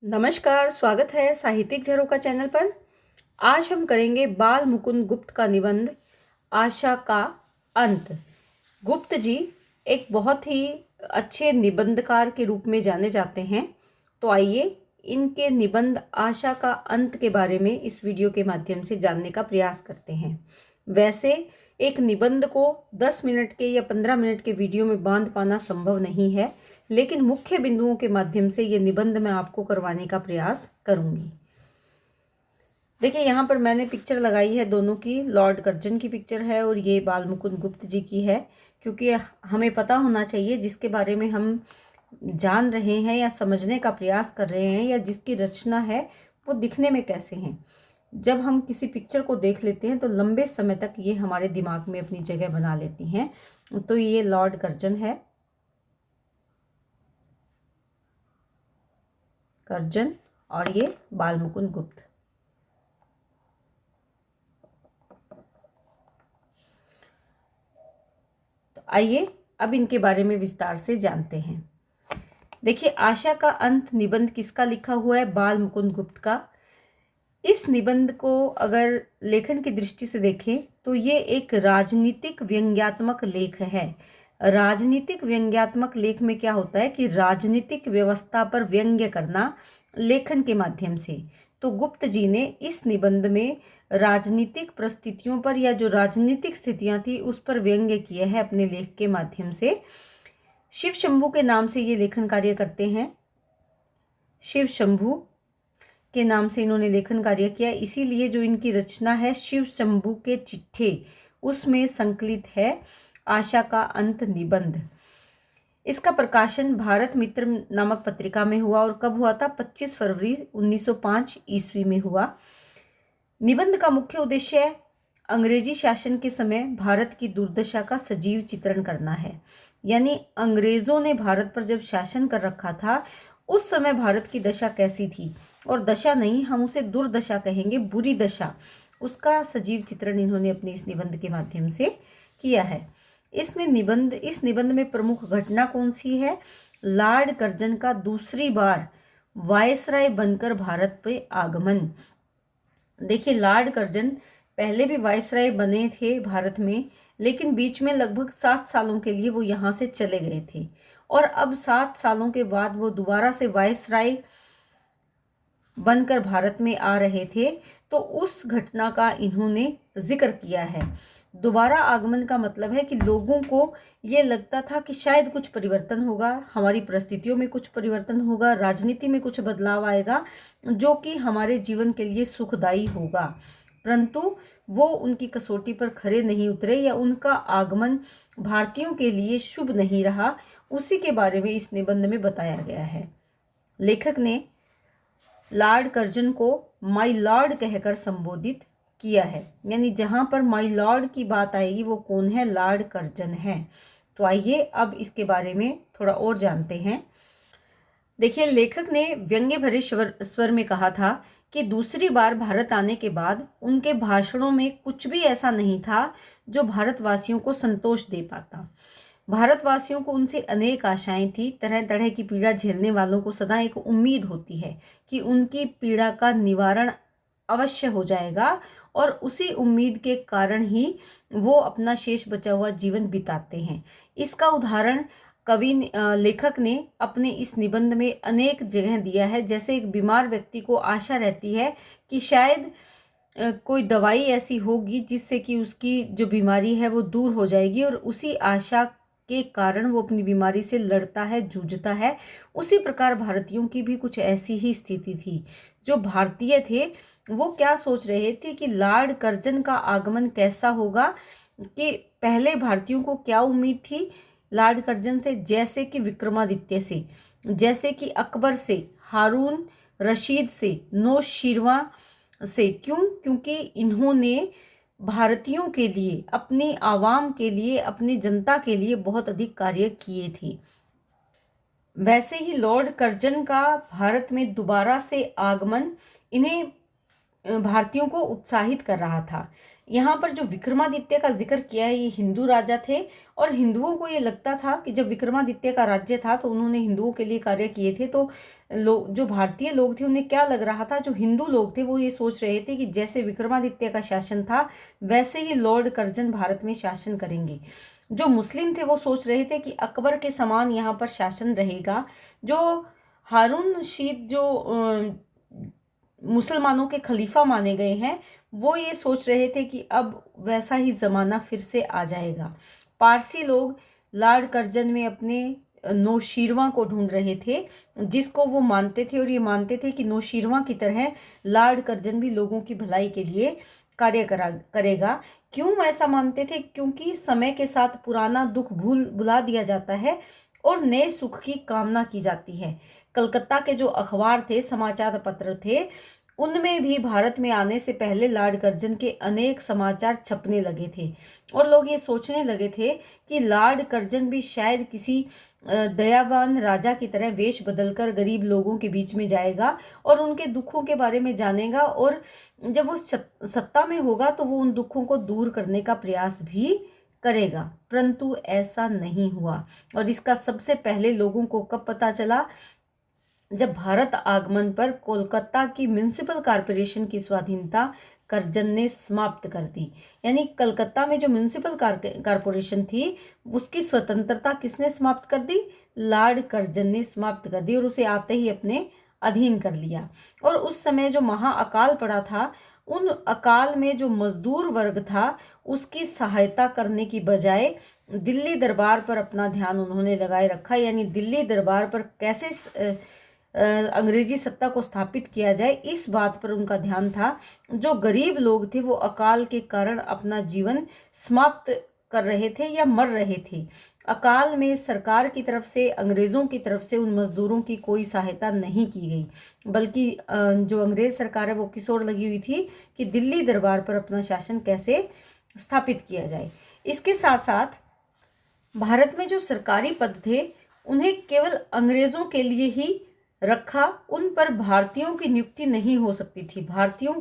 नमस्कार, स्वागत है साहित्यिक झरोखा चैनल पर। आज हम करेंगे बाल मुकुंद गुप्त का निबंध आशा का अंत। गुप्त जी एक बहुत ही अच्छे निबंधकार के रूप में जाने जाते हैं। तो आइए इनके निबंध आशा का अंत के बारे में इस वीडियो के माध्यम से जानने का प्रयास करते हैं। वैसे एक निबंध को 10 मिनट के या 15 मिनट के वीडियो में बांध पाना संभव नहीं है, लेकिन मुख्य बिंदुओं के माध्यम से ये निबंध मैं आपको करवाने का प्रयास करूंगी। देखिए यहाँ पर मैंने पिक्चर लगाई है दोनों की, लॉर्ड कर्जन की पिक्चर है और ये बाल मुकुंद गुप्त जी की है, क्योंकि हमें पता होना चाहिए जिसके बारे में हम जान रहे हैं या समझने का प्रयास कर रहे हैं या जिसकी रचना है वो दिखने में कैसे हैं। जब हम किसी पिक्चर को देख लेते हैं तो लंबे समय तक ये हमारे दिमाग में अपनी जगह बना लेती हैं। तो ये लॉर्ड कर्जन है, कर्जन, और ये बाल मुकुंद गुप्त। तो आइए अब इनके बारे में विस्तार से जानते हैं। देखिए आशा का अंत निबंध किसका लिखा हुआ है? बाल मुकुंद गुप्त का। इस निबंध को अगर लेखन की दृष्टि से देखें तो ये एक राजनीतिक व्यंग्यात्मक लेख है। राजनीतिक व्यंग्यात्मक लेख में क्या होता है कि राजनीतिक व्यवस्था पर व्यंग्य करना लेखन के माध्यम से। तो गुप्त जी ने इस निबंध में राजनीतिक परिस्थितियों पर या जो राजनीतिक स्थितियां थी उस पर व्यंग्य किए हैं अपने लेख के माध्यम से। शिव शंभू के नाम से ये लेखन कार्य करते हैं। शिव शंभू के नाम से इन्होंने लेखन कार्य किया, इसीलिए जो इनकी रचना है शिव शंभू के चिट्ठे, उसमें संकलित है आशा का अंत निबंध। इसका प्रकाशन भारत मित्र नामक पत्रिका में हुआ और कब हुआ था? 25 फरवरी 1905 ईस्वी में हुआ। निबंध का मुख्य उद्देश्य अंग्रेजी शासन के समय भारत की दुर्दशा का सजीव चित्रण करना है। यानी अंग्रेजों ने भारत पर जब शासन कर रखा था उस समय भारत की दशा कैसी थी, और दशा नहीं, हम उसे दुर्दशा कहेंगे, बुरी दशा, उसका सजीव चित्रण इन्होंने अपने इस निबंध के माध्यम से किया है। इस निबंध में प्रमुख घटना कौन सी है? लॉर्ड कर्जन का दूसरी बार वायसराय बनकर भारत पे आगमन। देखिए लॉर्ड कर्जन पहले भी वायसराय बने थे भारत में, लेकिन बीच में लगभग 7 सालों के लिए वो यहाँ से चले गए थे, और अब 7 सालों के बाद वो दोबारा से वायसराय बनकर भारत में आ रहे थे। तो उस घटना का इन्होंने जिक्र किया है। दोबारा आगमन का मतलब है कि लोगों को ये लगता था कि शायद कुछ परिवर्तन होगा, हमारी परिस्थितियों में कुछ परिवर्तन होगा, राजनीति में कुछ बदलाव आएगा जो कि हमारे जीवन के लिए सुखदायी होगा, परंतु वो उनकी कसौटी पर खरे नहीं उतरे या उनका आगमन भारतीयों के लिए शुभ नहीं रहा। उसी के बारे में इस निबंध में बताया गया है। लेखक ने लॉर्ड कर्जन को माय लॉर्ड कहकर संबोधित किया है, यानी जहां पर माय लॉर्ड की बात आएगी वो कौन है? लॉर्ड कर्जन है। तो आइए अब इसके बारे में थोड़ा और जानते हैं। देखिए लेखक ने व्यंग्य भरे स्वर में कहा था कि दूसरी बार भारत आने के बाद उनके भाषणों में कुछ भी ऐसा नहीं था जो भारतवासियों को संतोष दे पाता। भारतवासियों को उनसे अनेक आशाएं थी। तरह तरह की पीड़ा झेलने वालों को सदा एक उम्मीद होती है कि उनकी पीड़ा का निवारण अवश्य हो जाएगा, और उसी उम्मीद के कारण ही वो अपना शेष बचा हुआ जीवन बिताते हैं। इसका उदाहरण लेखक ने अपने इस निबंध में अनेक जगह दिया है। जैसे एक बीमार व्यक्ति को आशा रहती है कि शायद कोई दवाई ऐसी होगी जिससे कि उसकी जो बीमारी है वो दूर हो जाएगी, और उसी आशा के कारण वो अपनी बीमारी से लड़ता है, जूझता है। उसी प्रकार भारतीयों की भी कुछ ऐसी ही स्थिति थी। जो भारतीय थे वो क्या सोच रहे थे कि लॉर्ड कर्जन का आगमन कैसा होगा, कि पहले भारतीयों को क्या उम्मीद थी लॉर्ड कर्जन से? जैसे कि विक्रमादित्य से, जैसे कि अकबर से, हारून रशीद से, नौशीरवां से। क्यों? क्योंकि इन्होंने भारतीयों के लिए, अपनी आवाम के लिए, अपनी जनता के लिए बहुत अधिक कार्य किए थे। वैसे ही लॉर्ड कर्जन का भारत में दोबारा से आगमन इन्हें भारतीयों को उत्साहित कर रहा था। यहाँ पर जो विक्रमादित्य का जिक्र किया है ये हिंदू राजा थे, और हिंदुओं को ये लगता था कि जब विक्रमादित्य का राज्य था तो उन्होंने हिंदुओं के लिए कार्य किए थे, तो लोग, जो भारतीय लोग थे, उन्हें क्या लग रहा था, जो हिंदू लोग थे वो ये सोच रहे थे कि जैसे विक्रमादित्य का शासन था वैसे ही लॉर्ड कर्जन भारत में शासन करेंगे। जो मुस्लिम थे वो सोच रहे थे कि अकबर के समान यहाँ पर शासन रहेगा। जो हारून रशीद, जो मुसलमानों के खलीफा माने गए हैं, वो ये सोच रहे थे कि अब वैसा ही ज़माना फिर से आ जाएगा। पारसी लोग लॉर्ड कर्जन में अपने नौशीरवां को ढूंढ रहे थे, जिसको वो मानते थे, और ये मानते थे कि नौशीरवां की तरह लॉर्ड कर्जन भी लोगों की भलाई के लिए कार्य करेगा। क्यों ऐसा मानते थे? क्योंकि समय के साथ पुराना दुख भुला दिया जाता है और नए सुख की कामना की जाती है। कलकत्ता के जो अखबार थे, समाचार पत्र थे, उनमें भी भारत में आने से पहले लॉर्ड कर्जन के अनेक समाचार छपने लगे थे और लोग ये सोचने लगे थे कि लॉर्ड कर्जन भी शायद किसी दयावान राजा की तरह वेश बदलकर गरीब लोगों के बीच में जाएगा और उनके दुखों के बारे में जानेगा, और जब वो सत्ता में होगा तो वो उन दुखों को दूर करने का प्रयास भी करेगा। परंतु ऐसा नहीं हुआ। और इसका सबसे पहले लोगों को कब पता चला? जब भारत आगमन पर कोलकाता की म्युनिसिपल कॉरपोरेशन की स्वाधीनता कर्जन ने समाप्त कर दी। यानी कलकत्ता में जो म्युनिसिपल कॉरपोरेशन थी उसकी स्वतंत्रता किसने समाप्त कर दी? लॉर्ड कर्जन ने समाप्त कर दी और उसे आते ही अपने अधीन कर लिया। और उस समय जो महाअकाल पड़ा था, उन अकाल में जो मजदूर वर्ग था उसकी सहायता करने की बजाय दिल्ली दरबार पर अपना ध्यान उन्होंने लगाए रखा। यानी दिल्ली दरबार पर कैसे अंग्रेजी सत्ता को स्थापित किया जाए, इस बात पर उनका ध्यान था। जो गरीब लोग थे वो अकाल के कारण अपना जीवन समाप्त कर रहे थे या मर रहे थे। अकाल में सरकार की तरफ से, अंग्रेजों की तरफ से उन मजदूरों की कोई सहायता नहीं की गई, बल्कि जो अंग्रेज सरकार है वो किस ओर लगी हुई थी कि दिल्ली दरबार पर अपना शासन कैसे स्थापित किया जाए। इसके साथ साथ भारत में जो सरकारी पद थे उन्हें केवल अंग्रेजों के लिए ही रखा, उन पर भारतीयों की नियुक्ति नहीं हो सकती थी। भारतीयों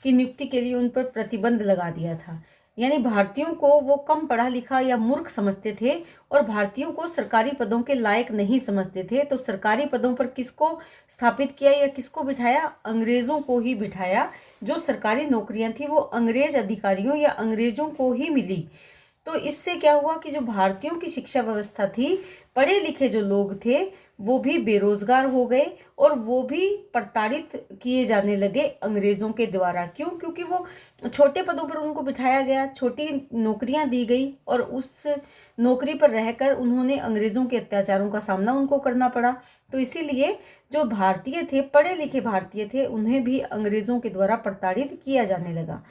की नियुक्ति के लिए उन पर प्रतिबंध लगा दिया था। यानी भारतीयों को वो कम पढ़ा लिखा या मूर्ख समझते थे और भारतीयों को सरकारी पदों के लायक नहीं समझते थे। तो सरकारी पदों पर किसको स्थापित किया या किसको बिठाया? अंग्रेजों को ही बिठाया। जो सरकारी नौकरियां थी वो अंग्रेज अधिकारियों या अंग्रेजों को ही मिली। तो इससे क्या हुआ कि जो भारतीयों की शिक्षा व्यवस्था थी, पढ़े लिखे जो लोग थे वो भी बेरोजगार हो गए और वो भी प्रताड़ित किए जाने लगे अंग्रेजों के द्वारा। क्यों? क्योंकि वो छोटे पदों पर उनको बिठाया गया, छोटी नौकरियां दी गई और उस नौकरी पर रहकर उन्होंने अंग्रेजों के अत्याचारों का सामना उनको करना पड़ा। तो इसीलिए जो भारतीय थे, पढ़े लिखे भारतीय थे, उन्हें भी अंग्रेजों के द्वारा प्रताड़ित किया जाने लगा।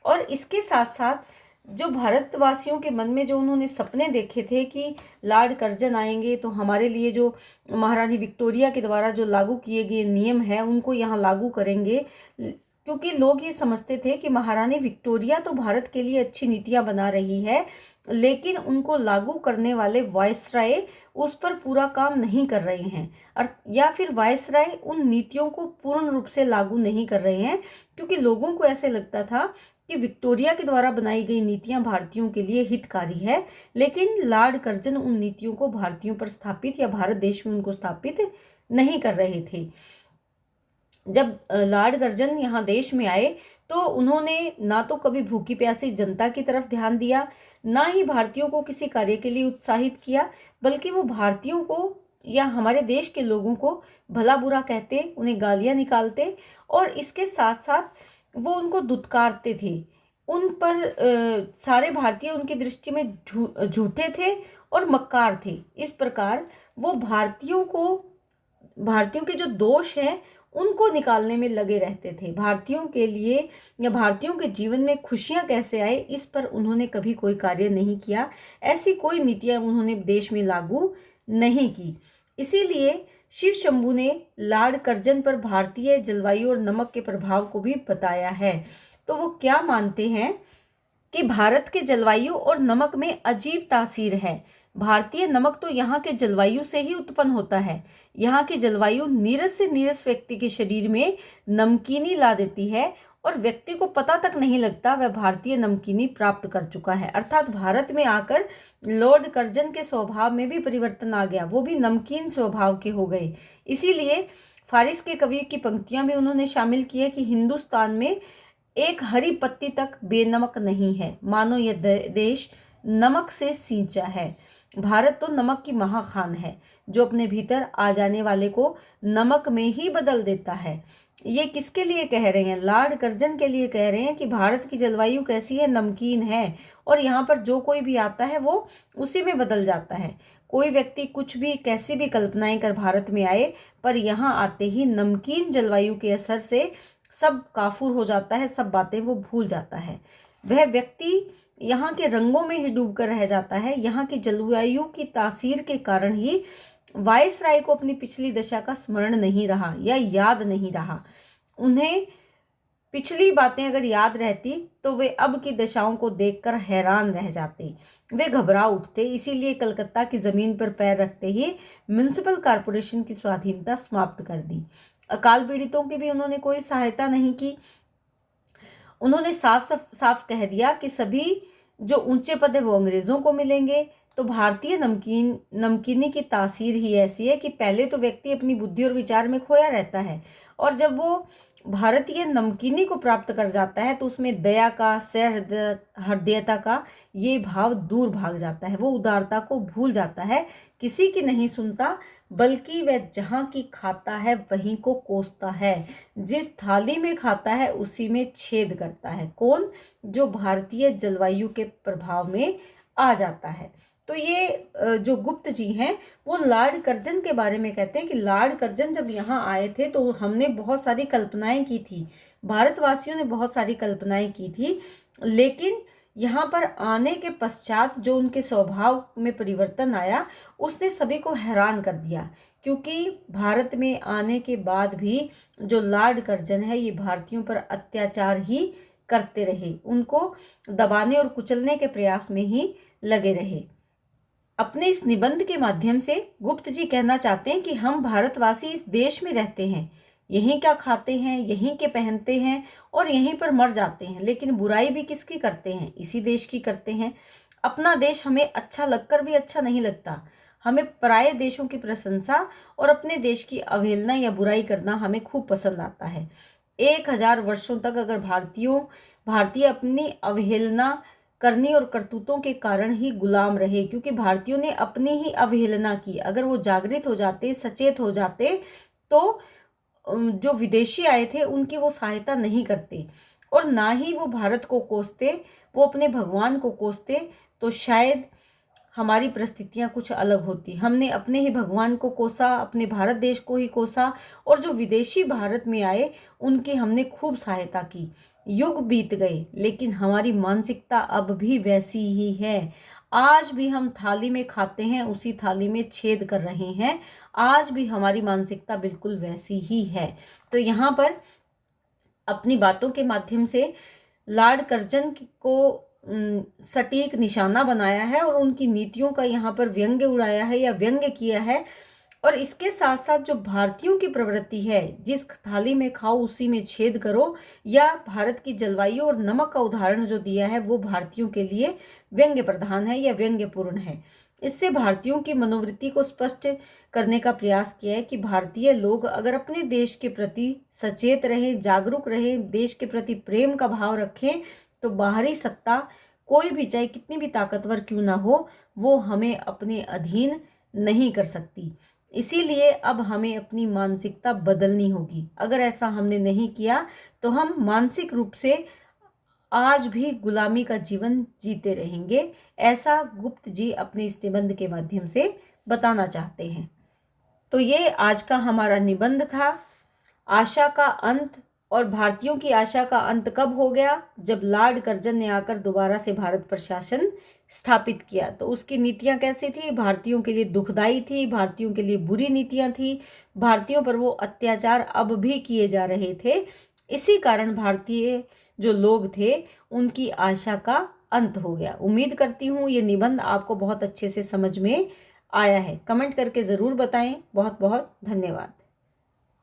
और इसके साथ साथ जो भारतवासियों के मन में जो उन्होंने सपने देखे थे कि लॉर्ड कर्जन आएंगे तो हमारे लिए जो महारानी विक्टोरिया के द्वारा जो लागू किए गए नियम हैं उनको यहाँ लागू करेंगे, क्योंकि लोग ये समझते थे कि महारानी विक्टोरिया तो भारत के लिए अच्छी नीतियां बना रही है, लेकिन उनको लागू करने वाले वायसराय उस पर पूरा काम नहीं कर रहे हैं, और या फिर वायसराय उन नीतियों को पूर्ण रूप से लागू नहीं कर रहे हैं, क्योंकि लोगों को ऐसे लगता था कि विक्टोरिया के द्वारा बनाई गई नीतियां भारतीयों के लिए हितकारी है, लेकिन लॉर्ड कर्जन उन नीतियों को भारतीयों पर स्थापित या भारत देश में उनको स्थापित नहीं कर रहे थे। जब लॉर्ड कर्जन यहाँ देश में आए तो उन्होंने ना तो कभी भूखी प्यासी जनता की तरफ ध्यान दिया, ना ही भारतीयों को किसी कार्य के लिए उत्साहित किया, बल्कि वो भारतीयों को या हमारे देश के लोगों को भला बुरा कहते, उन्हें गालियां निकालते और इसके साथ साथ वो उनको दुत्कारते थे। उन पर सारे भारतीय उनकी दृष्टि में झूठे थे और मक्कार थे। इस प्रकार वो भारतीयों के जो दोष हैं उनको निकालने में लगे रहते थे। भारतीयों के लिए या भारतीयों के जीवन में खुशियां कैसे आए, इस पर उन्होंने कभी कोई कार्य नहीं किया। ऐसी कोई नीतियां उन्होंने देश में लागू नहीं की। इसीलिए शिव शंभू ने लॉर्ड कर्जन पर भारतीय जलवायु और नमक के प्रभाव को भी बताया है। तो वो क्या मानते हैं कि भारत के जलवायु और नमक में अजीब तासीर है। भारतीय नमक तो यहाँ के जलवायु से ही उत्पन्न होता है। यहाँ की जलवायु नीरस से नीरस व्यक्ति के शरीर में नमकीनी ला देती है और व्यक्ति को पता तक नहीं लगता वह भारतीय नमकीनी प्राप्त कर चुका है। अर्थात भारत में आकर लॉर्ड कर्जन के स्वभाव में भी परिवर्तन आ गया, वो भी नमकीन स्वभाव के हो गए। इसीलिए फारिस के कवि की पंक्तियां भी उन्होंने शामिल की है कि हिंदुस्तान में एक हरी पत्ती तक बेनमक नहीं है, मानो यह देश नमक से सींचा है। भारत तो नमक की महाखान है, जो अपने भीतर आ जाने वाले को नमक में ही बदल देता है। ये किसके लिए कह रहे हैं? लॉर्ड कर्जन के लिए कह रहे हैं कि भारत की जलवायु कैसी है, नमकीन है, और यहाँ पर जो कोई भी आता है वो उसी में बदल जाता है। कोई व्यक्ति कुछ भी कैसी भी कल्पनाएं कर भारत में आए, पर यहाँ आते ही नमकीन जलवायु के असर से सब काफूर हो जाता है, सब बातें वो भूल जाता है। वह व्यक्ति यहाँ के रंगों में ही डूब कर रह जाता है। यहाँ की जलवायु की तासीर के कारण ही वायसराय को अपनी पिछली दशा का स्मरण नहीं रहा या याद नहीं रहा। उन्हें पिछली बातें अगर याद रहती तो वे अब की दशाओं को देखकर हैरान रह जाते, वे घबरा उठते। इसीलिए कलकत्ता की जमीन पर पैर रखते ही म्युनिसिपल कॉरपोरेशन की स्वाधीनता समाप्त कर दी। अकाल पीड़ितों की भी उन्होंने कोई सहायता नहीं की। उन्होंने साफ कह दिया कि सभी जो ऊंचे पद है वो अंग्रेजों को मिलेंगे। तो भारतीय नमकीनी की तासीर ही ऐसी है कि पहले तो व्यक्ति अपनी बुद्धि और विचार में खोया रहता है, और जब वो भारतीय नमकीनी को प्राप्त कर जाता है तो उसमें दया का, सहृदयता का ये भाव दूर भाग जाता है। वो उदारता को भूल जाता है, किसी की नहीं सुनता, बल्कि वह जहाँ की खाता है वहीं को कोसता है। जिस थाली में खाता है उसी में छेद करता है। कौन? जो भारतीय जलवायु के प्रभाव में आ जाता है। तो ये जो गुप्त जी हैं वो लॉर्ड कर्जन के बारे में कहते हैं कि लॉर्ड कर्जन जब यहाँ आए थे तो हमने बहुत सारी कल्पनाएं की थी, भारतवासियों ने बहुत सारी कल्पनाएं की थी, लेकिन यहाँ पर आने के पश्चात जो उनके स्वभाव में परिवर्तन आया उसने सभी को हैरान कर दिया। क्योंकि भारत में आने के बाद भी जो लॉर्ड कर्जन है ये भारतीयों पर अत्याचार ही करते रहे, उनको दबाने और कुचलने के प्रयास में ही लगे रहे। अपने इस निबंध के माध्यम से गुप्त जी कहना चाहते हैं कि हम भारतवासी इस देश में रहते हैं, यहीं क्या खाते हैं, यहीं के पहनते हैं और यहीं पर मर जाते हैं, लेकिन बुराई भी किसकी करते हैं? इसी देश की करते हैं। अपना देश हमें अच्छा लगकर भी अच्छा नहीं लगता। हमें पराये देशों की प्रशंसा और अपने देश की अवहेलना या बुराई करना हमें खूब पसंद आता है। 1000 वर्षों तक अगर भारतीय अपनी अवहेलना करनी और करतूतों के कारण ही गुलाम रहे, क्योंकि भारतीयों ने अपनी ही अवहेलना की। अगर वो जागृत हो जाते, सचेत हो जाते, तो जो विदेशी आए थे उनकी वो सहायता नहीं करते और ना ही वो भारत को कोसते, वो अपने भगवान को कोसते, तो शायद हमारी परिस्थितियां कुछ अलग होती। हमने अपने ही भगवान को कोसा, अपने भारत देश को ही कोसा, और जो विदेशी भारत में आए उनकी हमने खूब सहायता की। युग बीत गए लेकिन हमारी मानसिकता अब भी वैसी ही है। आज भी हम थाली में खाते हैं, उसी थाली में छेद कर रहे हैं। आज भी हमारी मानसिकता बिल्कुल वैसी ही है। तो यहाँ पर अपनी बातों के माध्यम से लॉर्ड कर्जन को सटीक निशाना बनाया है और उनकी नीतियों का यहाँ पर व्यंग्य उड़ाया है या व्यंग्य किया है। और इसके साथ साथ जो भारतीयों की प्रवृत्ति है, जिस थाली में खाओ उसी में छेद करो, या भारत की जलवायु और नमक का उदाहरण जो दिया है वो भारतीयों के लिए व्यंग्य प्रधान है या व्यंग्यपूर्ण है। इससे भारतीयों की मनोवृत्ति को स्पष्ट करने का प्रयास किया है कि भारतीय लोग अगर अपने देश के प्रति सचेत रहें, जागरूक रहें, देश के प्रति प्रेम का भाव रखें, तो बाहरी सत्ता कोई भी, चाहे कितनी भी ताकतवर क्यों ना हो, वो हमें अपने अधीन नहीं कर सकती। इसीलिए अब हमें अपनी मानसिकता बदलनी होगी। अगर ऐसा हमने नहीं किया तो हम मानसिक रूप से आज भी गुलामी का जीवन जीते रहेंगे। ऐसा गुप्त जी अपने इस निबंध के माध्यम से बताना चाहते हैं। तो ये आज का हमारा निबंध था, आशा का अंत। और भारतीयों की आशा का अंत कब हो गया? जब लॉर्ड कर्जन ने आकर दोबारा से भारत पर शासन स्थापित किया। तो उसकी नीतियां कैसी थी? भारतीयों के लिए दुखदाई थी, भारतीयों के लिए बुरी नीतियां थी, भारतीयों पर वो अत्याचार अब भी किए जा रहे थे। इसी कारण भारतीय जो लोग थे उनकी आशा का अंत हो गया। उम्मीद करती हूँ ये निबंध आपको बहुत अच्छे से समझ में आया है। कमेंट करके ज़रूर बताएं। बहुत बहुत धन्यवाद।